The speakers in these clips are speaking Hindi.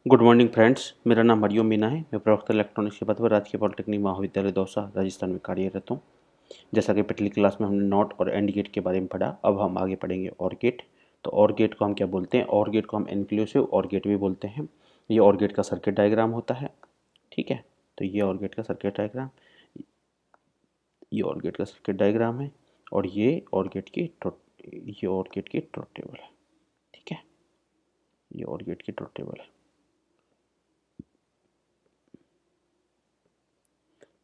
गुड मॉर्निंग फ्रेंड्स, मेरा नाम हरिओम मीना है। मैं प्रवक्ता इलेक्ट्रॉनिक्स के पद पर राजकीय पॉलिटेक्निक महाविद्यालय दौसा राजस्थान में कार्यरत हूँ। जैसा कि पिछली क्लास में हमने नॉट और एंड गेट के बारे में पढ़ा, अब हम आगे पढ़ेंगे और गेट। तो और गेट को हम क्या बोलते हैं? और गेट को हम इंक्लूसिव और गेट भी बोलते हैं। ये और गेट का सर्किट डायग्राम होता है, ठीक है। तो ये और गेट का सर्किट डायग्राम, ये और गेट का सर्किट डायग्राम है, और ये और गेट की ट्रुथ टेबल है, ठीक है। ये और गेट की ट्रुथ टेबल है।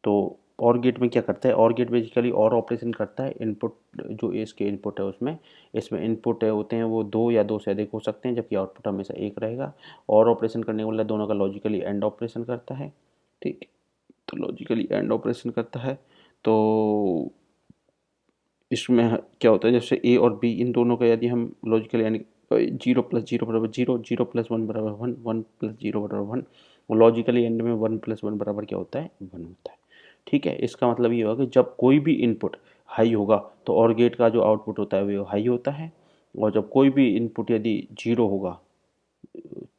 तो और गेट में क्या करता है? और गेट बेसिकली और ऑपरेशन करता है। इनपुट जो इसके इनपुट है उसमें इसमें इनपुट है होते हैं वो दो या दो से अधिक हो सकते हैं, जबकि आउटपुट हमेशा एक रहेगा। और ऑपरेशन करने वाला दोनों का लॉजिकली एंड ऑपरेशन करता है, ठीक। तो लॉजिकली एंड ऑपरेशन करता है। तो इसमें क्या होता है, जैसे ए और बी इन दोनों का यदि हम लॉजिकली एंड 0 + 0 = 0, 0 + 1 = 1, 1 + 0 = 1, और लॉजिकली एंड में 1 + 1 बराबर क्या होता है? 1 होता है, ठीक है। इसका मतलब ये होगा कि जब कोई भी इनपुट हाई होगा तो और गेट का जो आउटपुट होता है वो हाई होता है, और जब कोई भी इनपुट यदि जीरो होगा,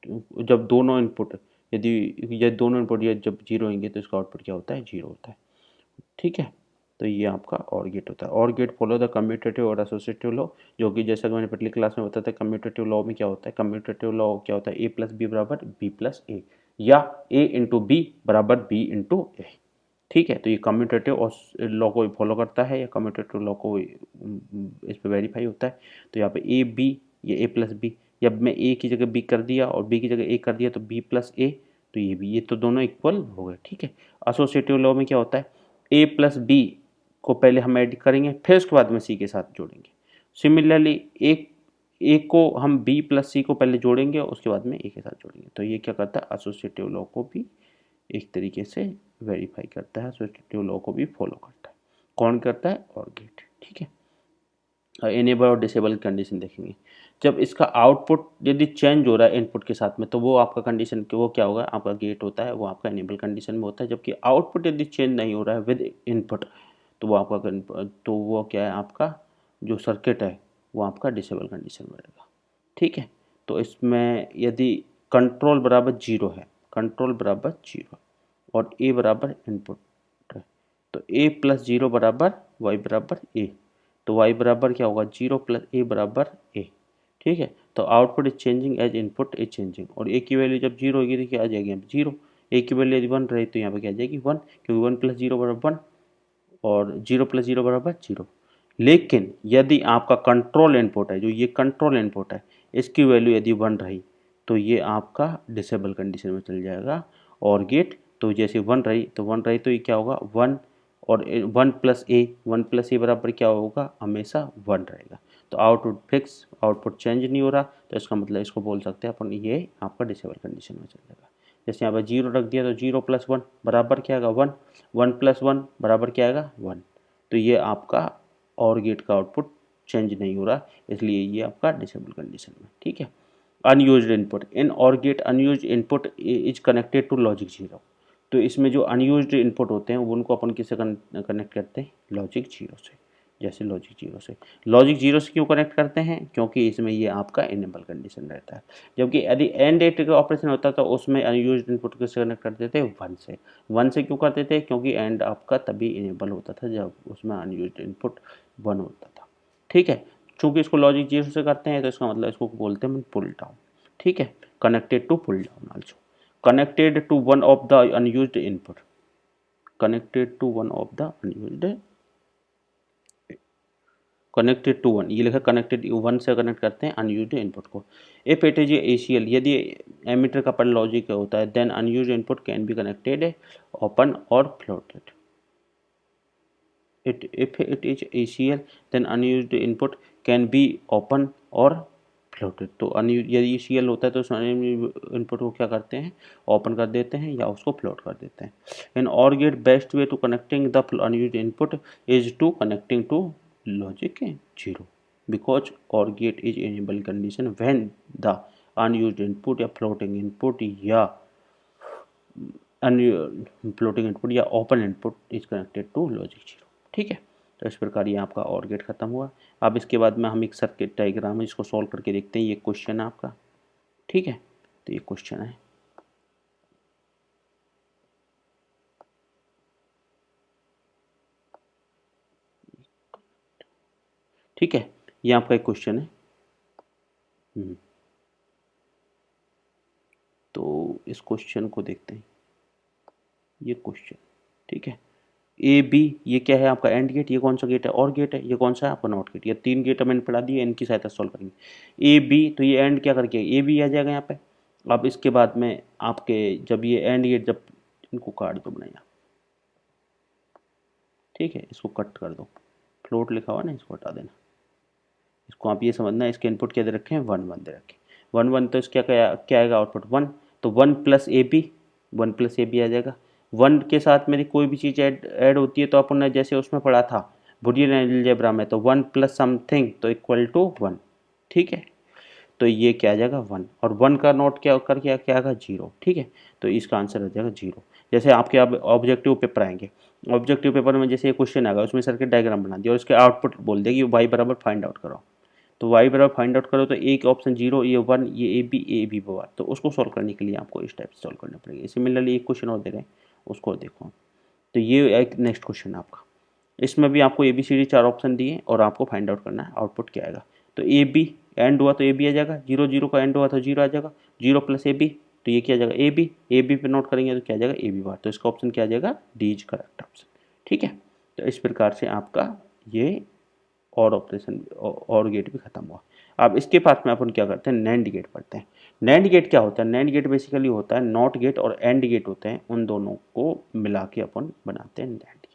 जब दोनों इनपुट यदि ये दोनों इनपुट ये जब जीरो होंगे तो इसका आउटपुट क्या होता है? जीरो होता है, ठीक है। तो ये आपका और गेट होता है। और गेट फॉलो द कम्यूटेटिव और एसोसिएटिव लॉ, जो कि जैसा कि मैंने पिछली क्लास में बताया था। कम्यूटेटिव लॉ में क्या होता है? कम्यूटेटिव लॉ क्या होता है? ए प्लस बी बराबर बी प्लस ए, या ए इंटू बी बराबर बी इंटू ए, ठीक है। तो ये कम्यूटेटिव लॉ को फॉलो करता है, या कम्यूटेटिव लॉ को इस पर वेरीफाई होता है। तो यहाँ पे ए बी, ये ए प्लस बी, या मैं ए की जगह बी कर दिया और बी की जगह ए कर दिया तो बी प्लस ए, तो ये भी, ये तो दोनों इक्वल हो गए, ठीक है। एसोसिएटिव लॉ में क्या होता है? ए प्लस बी को पहले हम ऐड करेंगे, फिर उसके बाद में सी के साथ जोड़ेंगे। सिमिलरली एक ए को हम बी प्लस सी को पहले जोड़ेंगे और उसके बाद में ए के साथ जोड़ेंगे। तो ये क्या करता है? एसोसिएटिव लॉ को भी एक तरीके से वेरीफाई करता है, एसोसिएटिव लॉ को भी फॉलो करता है। कौन करता है? और गेट, ठीक है। इनेबल और डिसेबल कंडीशन देखेंगे। जब इसका आउटपुट यदि चेंज हो रहा है इनपुट के साथ में, तो वो आपका कंडीशन वो क्या होगा? आपका गेट होता है, वो आपका इनेबल कंडीशन में होता है। जबकि आउटपुट यदि चेंज नहीं हो रहा है विद इनपुट, तो वो आपका तो वो क्या है? आपका जो सर्किट है वो आपका डिसेबल कंडीशन में रहेगा, ठीक है। तो इसमें यदि कंट्रोल बराबर जीरो है, कंट्रोल बराबर जीरो और ए बराबर इनपुट है, तो ए प्लस जीरो बराबर वाई बराबर ए। तो वाई बराबर क्या होगा? जीरो प्लस ए बराबर ए, ठीक है। तो output is changing as input is changing, और ए की वैल्यू जब जीरो होगी तो क्या आ जाएगी? यहाँ पे जीरो। ए की वैल्यू यदि वन रही तो यहाँ पे क्या आ जाएगी? वन, क्योंकि वन प्लस जीरो बराबर वन और जीरो प्लस जीरो बराबर जीरो। लेकिन यदि आपका कंट्रोल इनपुट है, जो ये कंट्रोल इनपुट है, इसकी वैल्यू यदि वन रही तो ये आपका डिसेबल कंडीशन में चल जाएगा। और गेट तो जैसे वन रही तो ये क्या होगा? वन, और वन प्लस ए बराबर क्या होगा? हमेशा वन रहेगा। तो आउटपुट फिक्स, आउटपुट चेंज नहीं हो रहा, तो इसका मतलब इसको बोल सकते हैं अपन, ये आपका डिसेबल कंडीशन में चल जाएगा। जैसे यहाँ पर जीरो रख दिया तो जीरो प्लस वन बराबर क्या आएगा? वन, वन प्लस वन बराबर क्या आएगा? वन। तो ये आपका और गेट का आउटपुट चेंज नहीं हो रहा, इसलिए ये आपका डिसेबल कंडीशन में, ठीक है। अनयूज्ड इनपुट इन और gate, unused input is connected to logic zero. तो इसमें जो अनयूज्ड इनपुट होते हैं उनको अपन किससे कनेक्ट करते हैं? लॉजिक जीरो से। जैसे लॉजिक जीरो से क्यों कनेक्ट करते हैं? क्योंकि इसमें ये आपका इनेबल कंडीशन रहता है। जबकि यदि एंड गेट का ऑपरेशन होता तो उसमें अनयूज्ड इनपुट किससे कनेक्ट करते थे? वन से। वन से क्यों करते थे? क्योंकि एंड आपका तभी इनेबल होता था जब उसमें अनयूज्ड इनपुट वन होता था, ठीक है। चूंकि इसको लॉजिक जीरो से करते हैं तो इसका मतलब इसको बोलते हैं पुल डाउन, ठीक है। Connected to pull down also, connected to one of the unused input, connected to one of the unused, connected to one, ये लिखा कनेक्टेड वन से कनेक्ट करते हैं अनयूज्ड इनपुट को। इफ इट इज एसीएल, यदि एमीटर का पर लॉजिक होता है, then unused input can be connected open or floated. If it is ACL, then unused input can be open or floated। तो यदि ACL होता है तो उसमें इनपुट को क्या करते हैं? ओपन कर देते हैं या उसको फ्लोट कर देते हैं। इन और gate best way to connecting the unused input is to connecting to logic zero, because और gate is enable condition when the unused input या फ्लोटिंग इनपुट या फ्लोटिंग इनपुट या open input is connected to logic zero, ठीक है। तो इस प्रकार ये आपका और गेट खत्म हुआ। अब इसके बाद में हम एक सर्किट डायग्राम है जिसको सॉल्व करके देखते हैं। ये क्वेश्चन है आपका, ठीक है। तो ये क्वेश्चन है, ठीक है, ये आपका एक क्वेश्चन है। तो इस क्वेश्चन को देखते हैं, ये क्वेश्चन, ठीक है। ए बी, ये क्या है आपका एंड गेट, ये कौन सा गेट है, और गेट है, ये कौन सा है आपका नॉट गेट। ये तीन गेट मैंने पढ़ा दिए, इनकी सहायता से सॉल्व करेंगे। ए बी, तो ये एंड क्या करके ए बी आ जाएगा यहाँ पे। अब इसके बाद में आपके जब ये एंड गेट, जब इनको काट दो बनाया, ठीक है, इसको कट कर दो, फ्लोट लिखा हुआ ना, इसको हटा देना। इसको आप ये समझना, इसके इनपुट क्या दे रखे हैं, 1 1 दे रखे हैं। 1 1, तो इसका क्या आएगा आउटपुट 1, तो 1 plus A B, 1 plus A B आ जाएगा। 1 के साथ मेरी कोई भी चीज़ ऐड होती है तो अपन ने जैसे उसमें पढ़ा था बुलियन अलजेब्रा में, तो 1 प्लस समथिंग तो इक्वल टू 1, ठीक है। तो ये क्या आ जाएगा 1, और 1 का नोट क्या कर क्या आएगा 0, ठीक है। तो इसका आंसर हो जाएगा 0। जैसे आपके अब ऑब्जेक्टिव पेपर आएंगे, ऑब्जेक्टिव पेपर में जैसे ये क्वेश्चन आएगा, उसमें सर्किट डायग्राम बना दिया और उसके आउटपुट बोल दिया कि वाई बराबर फाइंड आउट करो। तो वाई बराबर फाइंड आउट करो, तो एक ऑप्शन 0, ये 1, ये ए बी बराबर, तो उसको सॉल्व करने के लिए आपको इस टाइप से सॉल्व करना पड़ेगा। सिमिलरली एक क्वेश्चन और दे रहे हैं, उसको देखो। तो ये एक नेक्स्ट क्वेश्चन है आपका, इसमें भी आपको A B C D 4 option दिए और आपको फाइंड आउट करना है आउटपुट क्या आएगा। तो ए बी एंड हुआ तो ए बी आ जाएगा, 0 0 का एंड हुआ तो 0 आ जाएगा, 0 प्लस ए बी, तो ये क्या आ जाएगा ए बी पे नोट करेंगे तो क्या आ जाएगा ए बी बार, तो इसका ऑप्शन क्या आ जाएगा डी इज करेक्ट ऑप्शन, ठीक है। तो इस प्रकार से आपका ये और ऑपरेशन और गेट भी खत्म हुआ। अब इसके पास में अपन क्या करते हैं, नैंड गेट पढ़ते हैं। नैंड गेट क्या होता है, नैंड गेट बेसिकली होता है नॉट गेट और एंड गेट होते हैं, उन दोनों को मिला के अपन बनाते हैं नैंड गेट।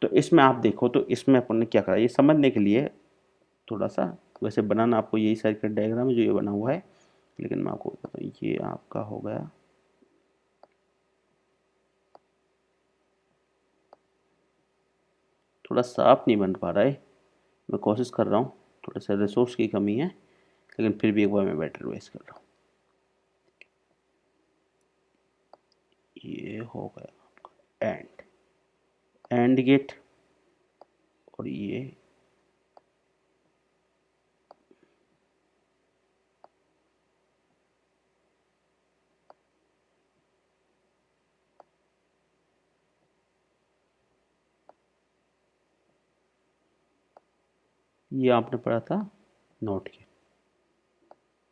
तो इसमें आप देखो, तो इसमें अपन ने क्या करा, ये समझने के लिए थोड़ा सा, वैसे बनाना आपको यही सर्किट डायग्राम है जो ये बना हुआ है, लेकिन मैं आपको बताता हूँ, ये आपका हो गया, थोड़ा साफ नहीं बन पा रहा है, मैं कोशिश कर रहा हूँ, थोड़ा सा रिसोर्स की कमी है, लेकिन फिर भी एक बार मैं बेटर वेस्ट कर रहा हूँ। ये हो गया आपका एंड गेट, और ये आपने पढ़ा था नॉट गेट।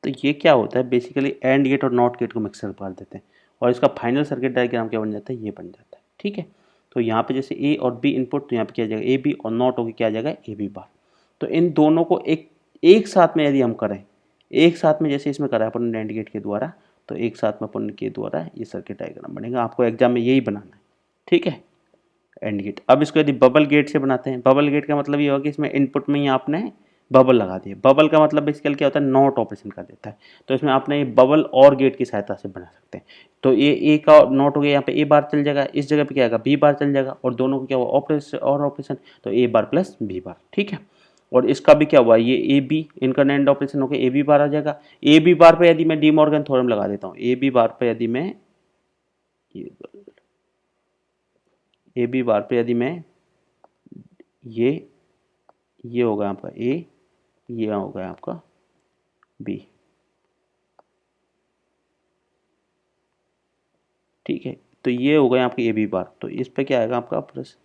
तो ये क्या होता है, बेसिकली एंड गेट और नॉट गेट को मिक्सर कर देते हैं और इसका फाइनल सर्किट डायग्राम क्या बन जाता है, ये बन जाता है, ठीक है। तो यहाँ पे जैसे ए और बी इनपुट, तो यहाँ पे क्या आ जाएगा ए बी, और नॉट होकर क्या आ जाएगा ए बी बार। तो इन दोनों को एक एक साथ में यदि हम करें, एक साथ में जैसे इसमें करा अपन नैंड गेट के द्वारा, तो एक साथ में अपन के द्वारा ये सर्किट डायग्राम बनेगा। आपको एग्जाम में यही बनाना है, ठीक है, एंड गेट। अब इसको यदि बबल गेट से बनाते हैं, बबल गेट का मतलब ये होगा कि इसमें इनपुट में ही आपने बबल लगा दिए। बबल का मतलब बेसिकली क्या होता है, नॉट ऑपरेशन कर देता है। तो इसमें आपने बबल और गेट की सहायता से बना सकते हैं। तो ये ए का नॉट हो गया, यहाँ पे ए बार चल जाएगा, इस जगह पे क्या आएगा बी बार चल जाएगा, और दोनों को क्या हुआ ऑपरेशन और ऑपरेशन, तो ए बार प्लस बी बार, ठीक है। और इसका भी क्या हुआ, ये ए बी, इनका नैंड ऑपरेशन होकर ए बी बार आ जाएगा। ए बी बार पे यदि मैं डी मॉर्गन थ्योरम लगा देता हूँ, ए बी बार पे यदि मैं ए बी बार पे यदि मैं ये होगा आपका ए, ये हो गया आपका बी, ठीक है। तो ये हो गया आपकी ए बी बार, तो इस पे क्या आएगा आपका प्लस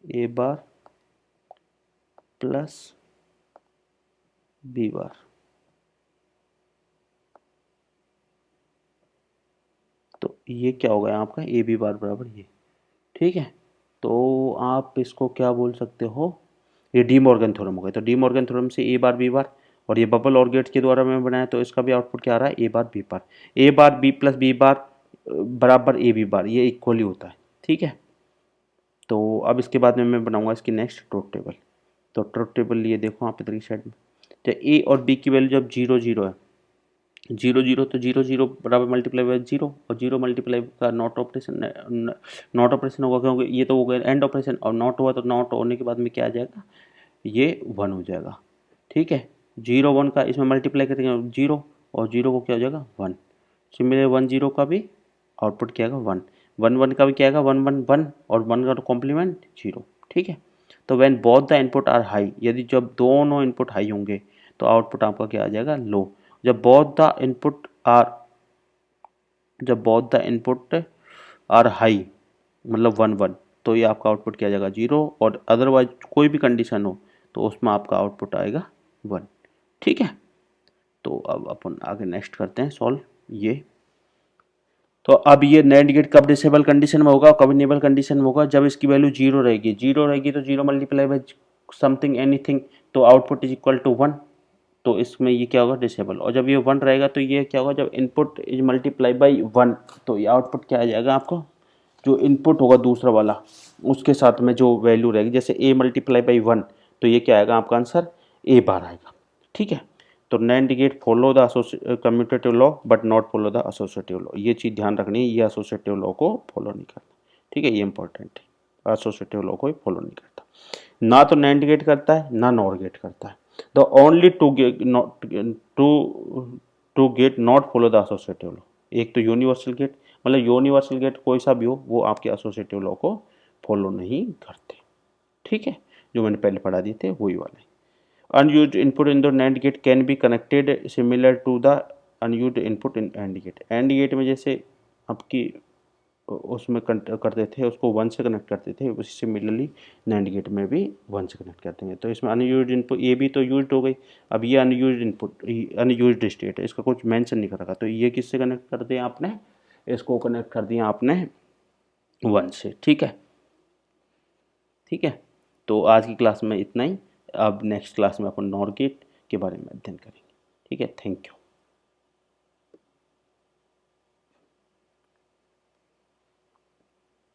ए बार प्लस बी बार। तो ये क्या हो गया आपका ए बी बार बराबर ये, ठीक है। तो आप इसको क्या बोल सकते हो, ये डी मॉर्गन थ्योरम हो गया। तो डी मॉर्गन थ्योरम से ए बार बी बार, और ये बबल और गेट्स के द्वारा मैं बनाया, तो इसका भी आउटपुट क्या आ रहा है ए बार बी बार। ए बार बी प्लस बी बार बराबर ए बी बार, ये इक्वली होता है, ठीक है। तो अब इसके बाद में मैं बनाऊंगा इसकी नेक्स्ट ट्रुथ टेबल। तो ट्रुथ टेबल ये देखो आप इधर की साइड में, तो ए और बी की वैल्यू जब 0 0 है, 0 0, तो 0 0 बराबर मल्टीप्लाई बाय 0, और 0 मल्टीप्लाई का नॉट ऑपरेशन, नॉट ऑपरेशन होगा क्योंकि ये तो हो गया एंड ऑपरेशन, और नॉट हुआ तो नॉट होने के बाद में क्या आ जाएगा, ये 1 हो जाएगा, ठीक है। 0 1 का इसमें मल्टीप्लाई करेंगे 0, और 0 को क्या हो जाएगा 1। सिमिलर 1 0 का भी आउटपुट क्या आएगा 1, 1 1 का भी क्या आएगा 1 1 1, और 1 का तो कॉम्प्लीमेंट 0, ठीक है। तो when both the input are high, यदि जब दोनों इनपुट हाई होंगे तो आउटपुट आपका क्या आ जाएगा लो। जब बोथ द इनपुट आर जब both the input are high, मतलब 1 1, तो ये आपका आउटपुट क्या आ जाएगा 0, और अदरवाइज कोई भी कंडीशन हो तो उसमें आपका आउटपुट आएगा 1। ठीक है, तो अब अपन आगे नेक्स्ट करते हैं सॉल्व ये। तो अब ये NAND गेट कब डिसेबल कंडीशन में होगा, कब इनेबल कंडीशन में होगा, जब इसकी वैल्यू 0 रहेगी। 0 रहेगी तो 0 मल्टीप्लाई बाई समथिंग एनीथिंग, तो आउटपुट इज इक्वल टू 1, तो इसमें ये क्या होगा डिसेबल। और जब ये 1 रहेगा तो ये क्या होगा, जब इनपुट इज मल्टीप्लाई बाई 1 तो ये आउटपुट क्या आ जाएगा आपको, जो इनपुट होगा दूसरा वाला उसके साथ में जो वैल्यू रहेगी, जैसे a मल्टीप्लाई बाई 1 तो ये क्या आएगा आपका आंसर a बार आएगा। ठीक है, तो NAND gate follow the commutative law but not follow the associative law, ये चीज़ ध्यान रखनी है, ये एसोसिएटिव लॉ को फॉलो नहीं करता। ठीक है, ये इंपॉर्टेंट है, एसोसिएटिव लॉ को फॉलो नहीं करता। ना तो NAND गेट करता है ना NOR गेट करता है। The only two gate not follow the associative law, एक तो यूनिवर्सल गेट, मतलब यूनिवर्सल गेट कोई सा भी हो वो आपके एसोसिएटिव लॉ को फॉलो नहीं करते। ठीक है, जो मैंने पहले पढ़ा दिए थे वही वाले। Unused input in the NAND gate can be connected similar to the unused input in AND gate. AND gate में जैसे आपकी उसमें करते थे उसको 1 से कनेक्ट करते थे, उसी सिमिलरली NAND गेट में भी 1 से कनेक्ट करते हैं। तो इसमें अनयूज्ड इनपुट ये भी तो यूज्ड हो गई, अब ये अनयूज्ड इनपुट अनयूज्ड स्टेट है, इसका कुछ मेंशन नहीं कर रखा, तो ये किससे कनेक्ट कर दिया आपने, इसको कनेक्ट कर दिया आपने 1 से। ठीक है, ठीक है, तो आज की क्लास में इतना ही। अब नेक्स्ट क्लास में अपन NOR गेट के बारे में अध्ययन करेंगे। ठीक है, थैंक यू।